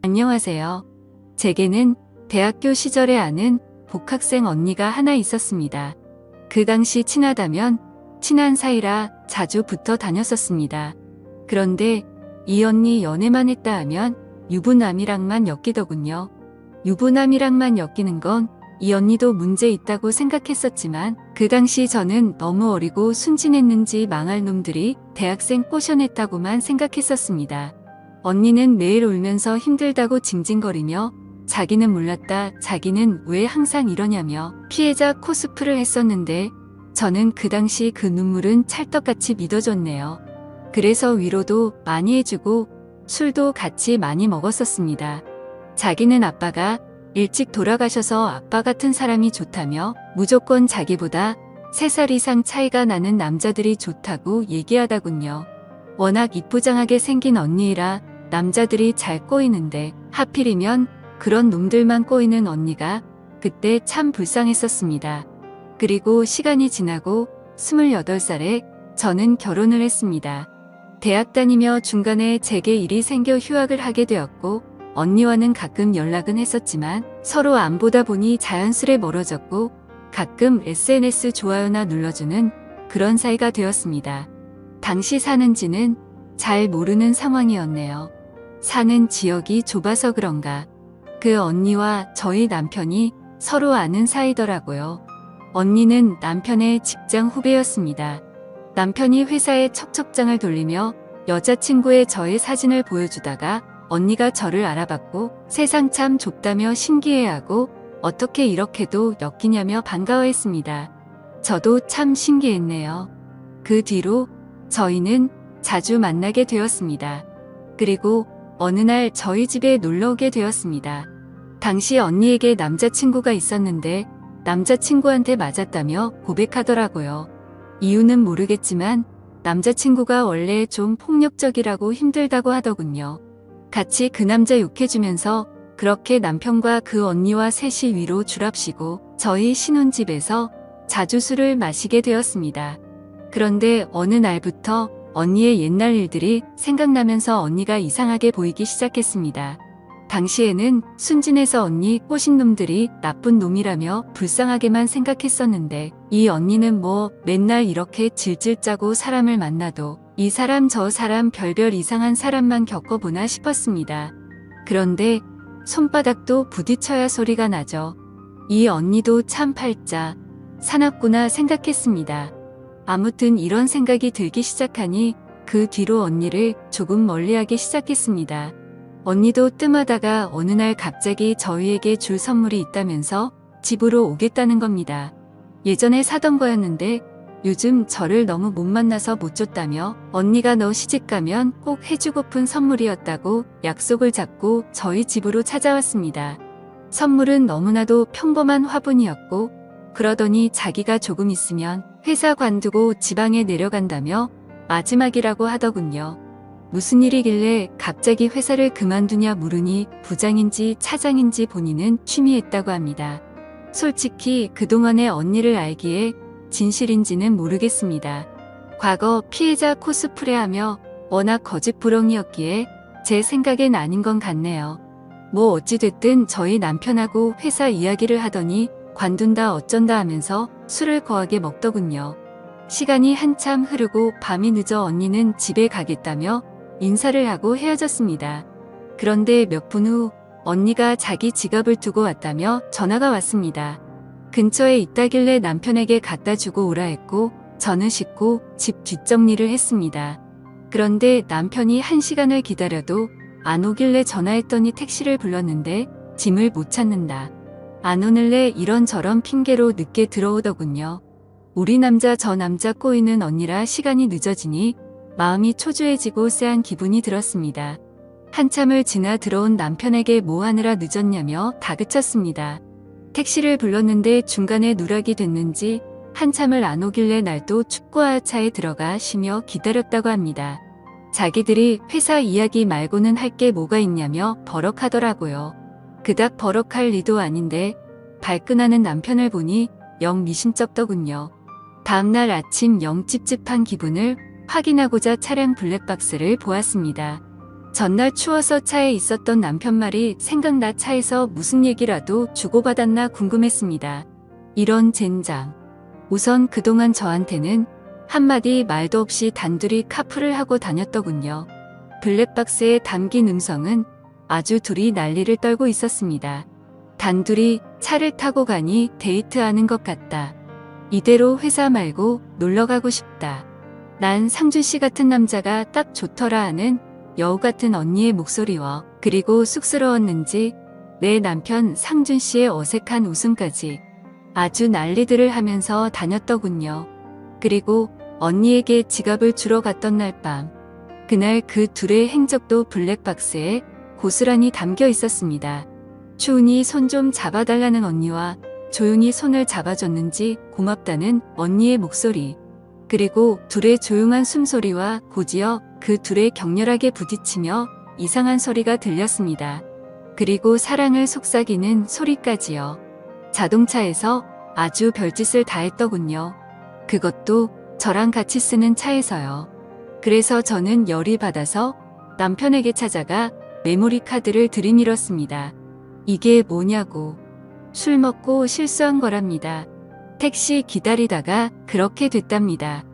안녕하세요. 제게는 대학교 시절에 아는 복학생 언니가 하나 있었습니다. 그 당시 친하다면 친한 사이라 자주 붙어 다녔었습니다. 그런데 이 언니 연애만 했다 하면 유부남이랑만 엮이더군요. 유부남이랑만 엮이는 건 이 언니도 문제 있다고 생각했었지만 그 당시 저는 너무 어리고 순진했는지 망할 놈들이 대학생 꼬셔냈다고만 생각했었습니다. 언니는 매일 울면서 힘들다고 징징거리며 자기는 몰랐다, 자기는 왜 항상 이러냐며 피해자 코스프를 했었는데 저는 그 당시 그 눈물은 찰떡같이 믿어줬네요. 그래서 위로도 많이 해주고 술도 같이 많이 먹었었습니다. 자기는 아빠가 일찍 돌아가셔서 아빠 같은 사람이 좋다며 무조건 자기보다 3살 이상 차이가 나는 남자들이 좋다고 얘기하다군요. 워낙 이쁘장하게 생긴 언니이라 남자들이 잘 꼬이는데 하필이면 그런 놈들만 꼬이는 언니가 그때 참 불쌍했었습니다. 그리고 시간이 지나고 28살에 저는 결혼을 했습니다. 대학 다니며 중간에 제게 일이 생겨 휴학을 하게 되었고 언니와는 가끔 연락은 했었지만 서로 안 보다 보니 자연스레 멀어졌고 가끔 SNS 좋아요나 눌러주는 그런 사이가 되었습니다. 당시 사는지는 잘 모르는 상황이었네요. 사는 지역이 좁아서 그런가. 그 언니와 저희 남편이 서로 아는 사이더라고요. 언니는 남편의 직장 후배였습니다. 남편이 회사에 척척장을 돌리며 여자친구의 저의 사진을 보여주다가 언니가 저를 알아봤고 세상 참 좁다며 신기해하고 어떻게 이렇게도 엮이냐며 반가워했습니다. 저도 참 신기했네요. 그 뒤로 저희는 자주 만나게 되었습니다. 그리고 어느 날 저희 집에 놀러 오게 되었습니다. 당시 언니에게 남자친구가 있었는데 남자친구한테 맞았다며 고백하더라고요. 이유는 모르겠지만 남자친구가 원래 좀 폭력적이라고 힘들다고 하더군요. 같이 그 남자 욕해주면서 그렇게 남편과 그 언니와 셋이 위로 줄합시고 저희 신혼집에서 자주 술을 마시게 되었습니다. 그런데 어느 날부터 언니의 옛날 일들이 생각나면서 언니가 이상하게 보이기 시작했습니다. 당시에는 순진해서 언니 꼬신 놈들이 나쁜 놈이라며 불쌍하게만 생각했었는데 이 언니는 뭐 맨날 이렇게 질질 짜고 사람을 만나도 이 사람 저 사람 별별 이상한 사람만 겪어보나 싶었습니다. 그런데 손바닥도 부딪혀야 소리가 나죠. 이 언니도 참 팔자 사납구나 생각했습니다. 아무튼 이런 생각이 들기 시작하니 그 뒤로 언니를 조금 멀리하기 시작했습니다. 언니도 뜸하다가 어느 날 갑자기 저희에게 줄 선물이 있다면서 집으로 오겠다는 겁니다. 예전에 사던 거였는데 요즘 저를 너무 못 만나서 못 줬다며 언니가 너 시집가면 꼭 해주고픈 선물이었다고 약속을 잡고 저희 집으로 찾아왔습니다. 선물은 너무나도 평범한 화분이었고 그러더니 자기가 조금 있으면 회사 관두고 지방에 내려간다며 마지막이라고 하더군요. 무슨 일이길래 갑자기 회사를 그만두냐 물으니 부장인지 차장인지 본인은 취미했다고 합니다. 솔직히 그동안의 언니를 알기에 진실인지는 모르겠습니다. 과거 피해자 코스프레하며 워낙 거짓부렁이었기에 제 생각엔 아닌 건 같네요. 뭐 어찌됐든 저희 남편하고 회사 이야기를 하더니 관둔다 어쩐다 하면서 술을 거하게 먹더군요. 시간이 한참 흐르고 밤이 늦어 언니는 집에 가겠다며 인사를 하고 헤어졌습니다. 그런데 몇 분 후 언니가 자기 지갑을 두고 왔다며 전화가 왔습니다. 근처에 있다길래 남편에게 갖다 주고 오라 했고 저는 씻고 집 뒷정리를 했습니다. 그런데 남편이 1시간을 기다려도 안 오길래 전화했더니 택시를 불렀는데 짐을 못 찾는다. 안 오늘래 이런저런 핑계로 늦게 들어오더군요. 우리 남자 저 남자 꼬이는 언니라 시간이 늦어지니 마음이 초조해지고 쎄한 기분이 들었습니다. 한참을 지나 들어온 남편에게 뭐 하느라 늦었냐며 다그쳤습니다. 택시를 불렀는데 중간에 누락이 됐는지 한참을 안 오길래 날도 축구화차에 들어가 쉬며 기다렸다고 합니다. 자기들이 회사 이야기 말고는 할 게 뭐가 있냐며 버럭하더라고요. 그닥 버럭할 리도 아닌데 발끈하는 남편을 보니 영 미심쩍더군요. 다음날 아침 영 찝찝한 기분을 확인하고자 차량 블랙박스를 보았습니다. 전날 추워서 차에 있었던 남편 말이 생각나 차에서 무슨 얘기라도 주고받았나 궁금했습니다. 이런 젠장. 우선 그동안 저한테는 한마디 말도 없이 단둘이 카풀을 하고 다녔더군요. 블랙박스에 담긴 음성은 아주 둘이 난리를 떨고 있었습니다. 단둘이 차를 타고 가니 데이트하는 것 같다. 이대로 회사 말고 놀러 가고 싶다. 난 상준 씨 같은 남자가 딱 좋더라 하는 여우 같은 언니의 목소리와 그리고 쑥스러웠는지 내 남편 상준 씨의 어색한 웃음까지 아주 난리들을 하면서 다녔더군요. 그리고 언니에게 지갑을 주러 갔던 날 밤. 그날 그 둘의 행적도 블랙박스에 고스란히 담겨 있었습니다. 추운이 손 좀 잡아달라는 언니와 조용히 손을 잡아줬는지 고맙다는 언니의 목소리. 그리고 둘의 조용한 숨소리와 곧이어 그 둘의 격렬하게 부딪히며 이상한 소리가 들렸습니다. 그리고 사랑을 속삭이는 소리까지요. 자동차에서 아주 별짓을 다 했더군요. 그것도 저랑 같이 쓰는 차에서요. 그래서 저는 열이 받아서 남편에게 찾아가 메모리 카드를 들이밀었습니다. 이게 뭐냐고. 술 먹고 실수한 거랍니다. 택시 기다리다가 그렇게 됐답니다.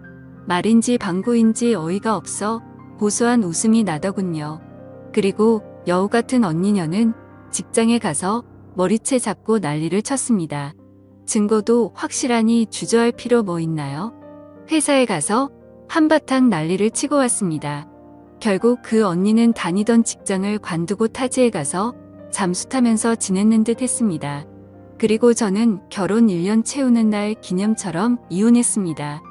말인지 방구인지 어이가 없어 고소한 웃음이 나더군요. 그리고 여우 같은 언니녀는 직장에 가서 머리채 잡고 난리를 쳤습니다. 증거도 확실하니 주저할 필요 뭐 있나요? 회사에 가서 한바탕 난리를 치고 왔습니다. 결국 그 언니는 다니던 직장을 관두고 타지에 가서 잠수 타면서 지냈는 듯 했습니다. 그리고 저는 결혼 1년 채우는 날 기념처럼 이혼했습니다.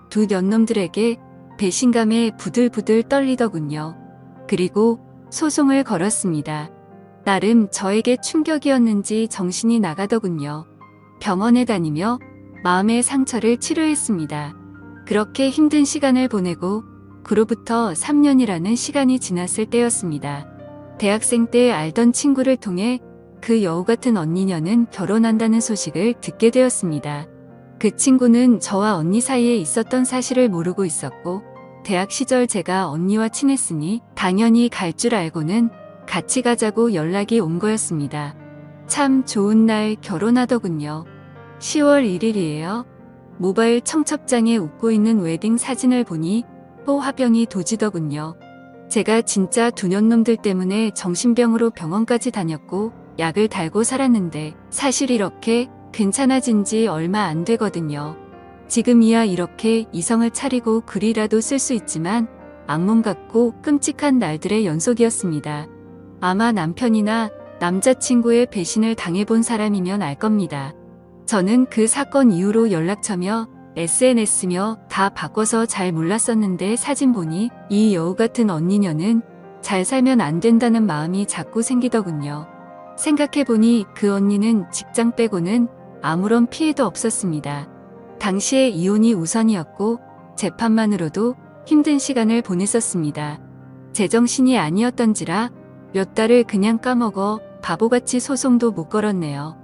두 년놈들에게 배신감에 부들부들 떨리더군요. 그리고 소송을 걸었습니다. 나름 저에게 충격이었는지 정신이 나가더군요. 병원에 다니며 마음의 상처를 치료했습니다. 그렇게 힘든 시간을 보내고 그로부터 3년이라는 시간이 지났을 때였습니다. 대학생 때 알던 친구를 통해 그 여우 같은 언니녀는 결혼한다는 소식을 듣게 되었습니다. 그 친구는 저와 언니 사이에 있었던 사실을 모르고 있었고 대학 시절 제가 언니와 친했으니 당연히 갈 줄 알고는 같이 가자고 연락이 온 거였습니다. 참 좋은 날 결혼하더군요. 10월 1일이에요. 모바일 청첩장에 웃고 있는 웨딩 사진을 보니 또 화병이 도지더군요. 제가 진짜 두 년놈들 때문에 정신병으로 병원까지 다녔고 약을 달고 살았는데 사실 이렇게 괜찮아진 지 얼마 안 되거든요. 지금이야 이렇게 이성을 차리고 글이라도 쓸 수 있지만 악몽 같고 끔찍한 날들의 연속이었습니다. 아마 남편이나 남자친구의 배신을 당해본 사람이면 알 겁니다. 저는 그 사건 이후로 연락처며 SNS며 다 바꿔서 잘 몰랐었는데 사진 보니 이 여우 같은 언니녀는 잘 살면 안 된다는 마음이 자꾸 생기더군요. 생각해보니 그 언니는 직장 빼고는 아무런 피해도 없었습니다. 당시에 이혼이 우선이었고 재판만으로도 힘든 시간을 보냈었습니다. 제정신이 아니었던지라 몇 달을 그냥 까먹어 바보같이 소송도 못 걸었네요.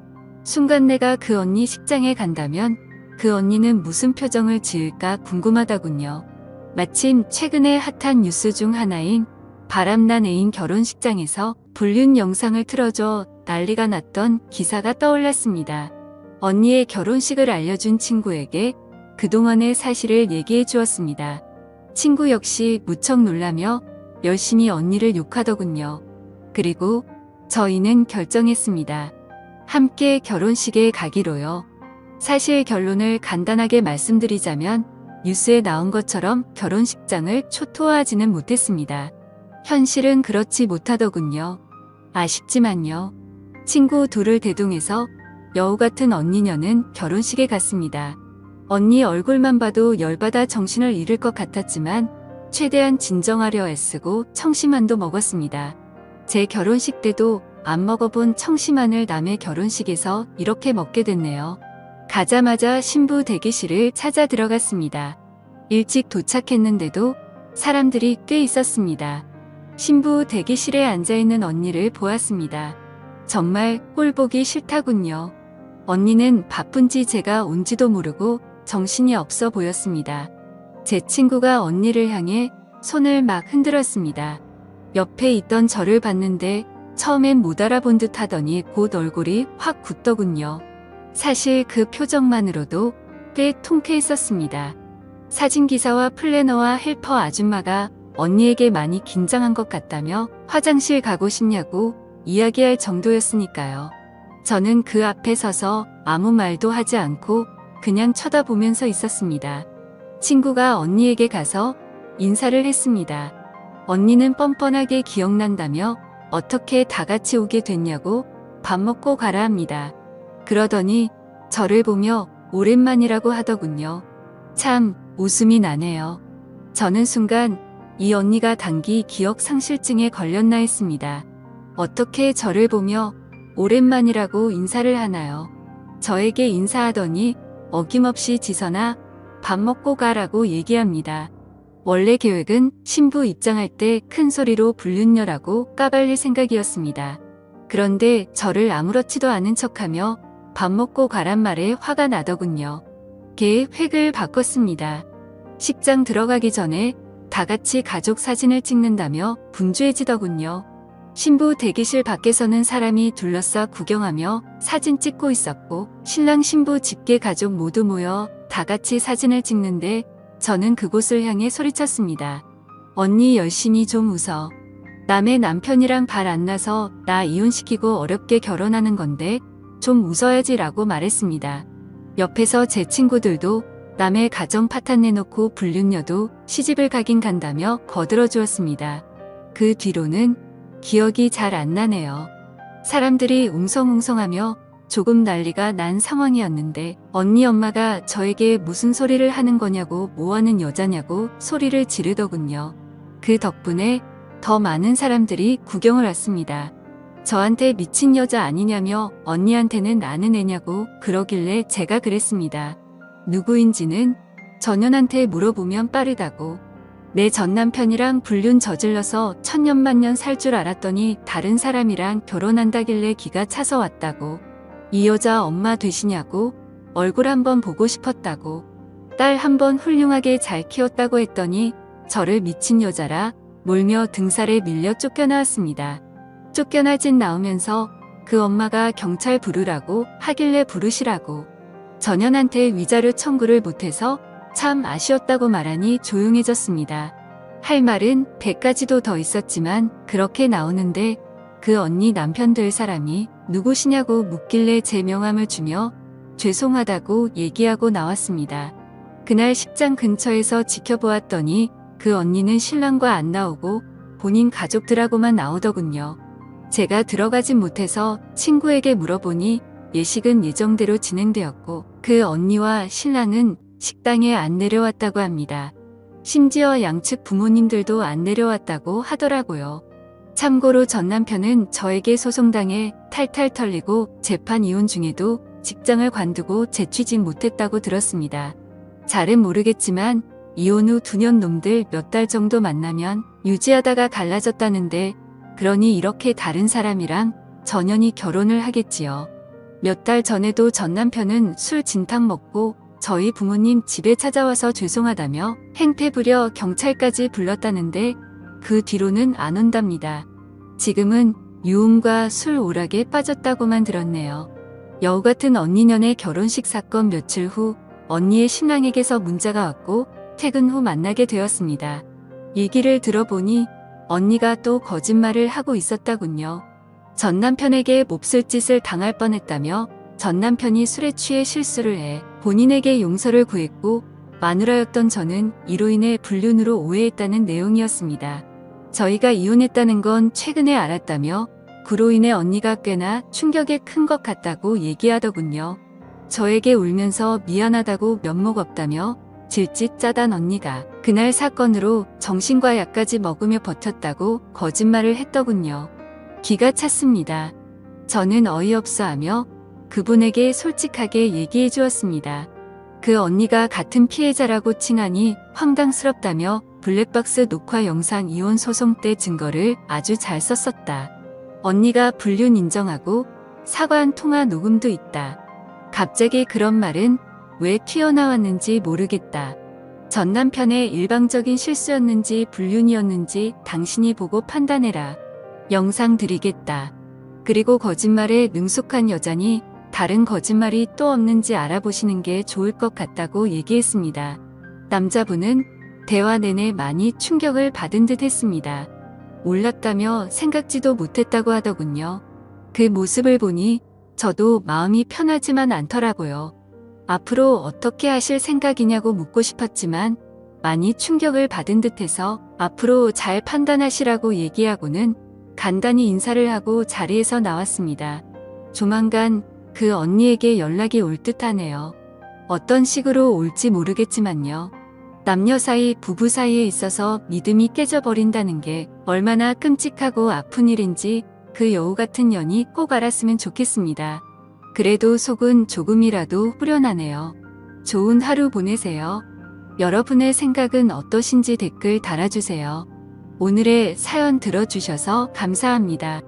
순간 내가 그 언니 식장에 간다면 그 언니는 무슨 표정을 지을까 궁금하다군요. 마침 최근에 핫한 뉴스 중 하나인 바람난 애인 결혼식장에서 불륜 영상을 틀어줘 난리가 났던 기사가 떠올랐습니다. 언니의 결혼식을 알려준 친구에게 그동안의 사실을 얘기해 주었습니다. 친구 역시 무척 놀라며 열심히 언니를 욕하더군요. 그리고 저희는 결정했습니다. 함께 결혼식에 가기로요. 사실 결론을 간단하게 말씀드리자면 뉴스에 나온 것처럼 결혼식장을 초토화하지는 못했습니다. 현실은 그렇지 못하더군요. 아쉽지만요. 친구 둘을 대동해서 여우 같은 언니녀는 결혼식에 갔습니다. 언니 얼굴만 봐도 열받아 정신을 잃을 것 같았지만 최대한 진정하려 애쓰고 청심환도 먹었습니다. 제 결혼식 때도 안 먹어본 청심환을 남의 결혼식에서 이렇게 먹게 됐네요. 가자마자 신부 대기실을 찾아 들어갔습니다. 일찍 도착했는데도 사람들이 꽤 있었습니다. 신부 대기실에 앉아있는 언니를 보았습니다. 정말 꼴보기 싫다군요. 언니는 바쁜지 제가 온지도 모르고 정신이 없어 보였습니다. 제 친구가 언니를 향해 손을 막 흔들었습니다. 옆에 있던 저를 봤는데 처음엔 못 알아본 듯 하더니 곧 얼굴이 확 굳더군요. 사실 그 표정만으로도 꽤 통쾌했었습니다. 사진기사와 플래너와 헬퍼 아줌마가 언니에게 많이 긴장한 것 같다며 화장실 가고 싶냐고 이야기할 정도였으니까요. 저는 그 앞에 서서 아무 말도 하지 않고 그냥 쳐다보면서 있었습니다. 친구가 언니에게 가서 인사를 했습니다. 언니는 뻔뻔하게 기억난다며 어떻게 다 같이 오게 됐냐고 밥 먹고 가라 합니다. 그러더니 저를 보며 오랜만이라고 하더군요. 참 웃음이 나네요. 저는 순간 이 언니가 단기 기억 상실증에 걸렸나 했습니다. 어떻게 저를 보며 오랜만이라고 인사를 하나요? 저에게 인사하더니 어김없이 지선아 밥 먹고 가라고 얘기합니다. 원래 계획은 신부 입장할 때 큰 소리로 불륜녀라고 까발릴 생각이었습니다. 그런데 저를 아무렇지도 않은 척하며 밥 먹고 가란 말에 화가 나더군요. 계획을 바꿨습니다. 식장 들어가기 전에 다 같이 가족 사진을 찍는다며 분주해지더군요. 신부 대기실 밖에서는 사람이 둘러싸 구경하며 사진 찍고 있었고 신랑 신부 직계 가족 모두 모여 다 같이 사진을 찍는데 저는 그곳을 향해 소리쳤습니다. 언니 열심히 좀 웃어. 남의 남편이랑 발 안 나서 나 이혼시키고 어렵게 결혼하는 건데 좀 웃어야지 라고 말했습니다. 옆에서 제 친구들도 남의 가정 파탄 내놓고 불륜녀도 시집을 가긴 간다며 거들어 주었습니다. 그 뒤로는 기억이 잘 안 나네요. 사람들이 웅성웅성하며 조금 난리가 난 상황이었는데 언니 엄마가 저에게 무슨 소리를 하는 거냐고 뭐하는 여자냐고 소리를 지르더군요. 그 덕분에 더 많은 사람들이 구경을 왔습니다. 저한테 미친 여자 아니냐며 언니한테는 아는 애냐고 그러길래 제가 그랬습니다. 누구인지는 전현한테 물어보면 빠르다고. 내 전남편이랑 불륜 저질러서 천년만년 살 줄 알았더니 다른 사람이랑 결혼한다길래 기가 차서 왔다고. 이 여자 엄마 되시냐고. 얼굴 한번 보고 싶었다고. 딸 한번 훌륭하게 잘 키웠다고 했더니 저를 미친 여자라 몰며 등살에 밀려 쫓겨나왔습니다. 쫓겨나진 나오면서 그 엄마가 경찰 부르라고 하길래 부르시라고. 전현한테 위자료 청구를 못해서 참 아쉬웠다고 말하니 조용해졌습니다. 할 말은 100가지도 더 있었지만 그렇게 나오는데 그 언니 남편 될 사람이 누구시냐고 묻길래 제 명함을 주며 죄송하다고 얘기하고 나왔습니다. 그날 식장 근처에서 지켜보았더니 그 언니는 신랑과 안 나오고 본인 가족들하고만 나오더군요. 제가 들어가진 못해서 친구에게 물어보니 예식은 예정대로 진행되었고 그 언니와 신랑은 식당에 안 내려왔다고 합니다. 심지어 양측 부모님들도 안 내려왔다고 하더라고요. 참고로 전 남편은 저에게 소송당해 탈탈 털리고 재판 이혼 중에도 직장을 관두고 재취직 못했다고 들었습니다. 잘은 모르겠지만 이혼 후 2년 놈들 몇 달 정도 만나면 유지하다가 갈라졌다는데 그러니 이렇게 다른 사람이랑 전현이 결혼을 하겠지요. 몇 달 전에도 전 남편은 술 진탕 먹고 저희 부모님 집에 찾아와서 죄송하다며 행패 부려 경찰까지 불렀다는데 그 뒤로는 안 온답니다. 지금은 유흥과 술 오락에 빠졌다고만 들었네요. 여우 같은 언니년의 결혼식 사건 며칠 후 언니의 신랑에게서 문자가 왔고 퇴근 후 만나게 되었습니다. 얘기를 들어보니 언니가 또 거짓말을 하고 있었다군요. 전 남편에게 몹쓸 짓을 당할 뻔했다며 전 남편이 술에 취해 실수를 해 본인에게 용서를 구했고 마누라였던 저는 이로 인해 불륜으로 오해했다는 내용이었습니다. 저희가 이혼했다는 건 최근에 알았다며 그로 인해 언니가 꽤나 충격이 큰 것 같다고 얘기하더군요. 저에게 울면서 미안하다고 면목 없다며 질짓 짜단 언니가 그날 사건으로 정신과 약까지 먹으며 버텼다고 거짓말을 했더군요. 기가 찼습니다. 저는 어이없어하며 그분에게 솔직하게 얘기해 주었습니다. 그 언니가 같은 피해자라고 칭하니 황당스럽다며 블랙박스 녹화 영상 이혼 소송 때 증거를 아주 잘 썼었다. 언니가 불륜 인정하고 사과한 통화 녹음도 있다. 갑자기 그런 말은 왜 튀어나왔는지 모르겠다. 전 남편의 일방적인 실수였는지 불륜이었는지 당신이 보고 판단해라. 영상 드리겠다. 그리고 거짓말에 능숙한 여자니 다른 거짓말이 또 없는지 알아보시는 게 좋을 것 같다고 얘기했습니다. 남자분은 대화 내내 많이 충격을 받은 듯 했습니다. 몰랐다며 생각지도 못했다고 하더군요. 그 모습을 보니 저도 마음이 편하지만 않더라고요. 앞으로 어떻게 하실 생각이냐고 묻고 싶었지만 많이 충격을 받은 듯해서 앞으로 잘 판단하시라고 얘기하고는 간단히 인사를 하고 자리에서 나왔습니다. 조만간 그 언니에게 연락이 올 듯하네요. 어떤 식으로 올지 모르겠지만요. 남녀 사이, 부부 사이에 있어서 믿음이 깨져버린다는 게 얼마나 끔찍하고 아픈 일인지 그 여우 같은 년이 꼭 알았으면 좋겠습니다. 그래도 속은 조금이라도 후련하네요. 좋은 하루 보내세요. 여러분의 생각은 어떠신지 댓글 달아주세요. 오늘의 사연 들어주셔서 감사합니다.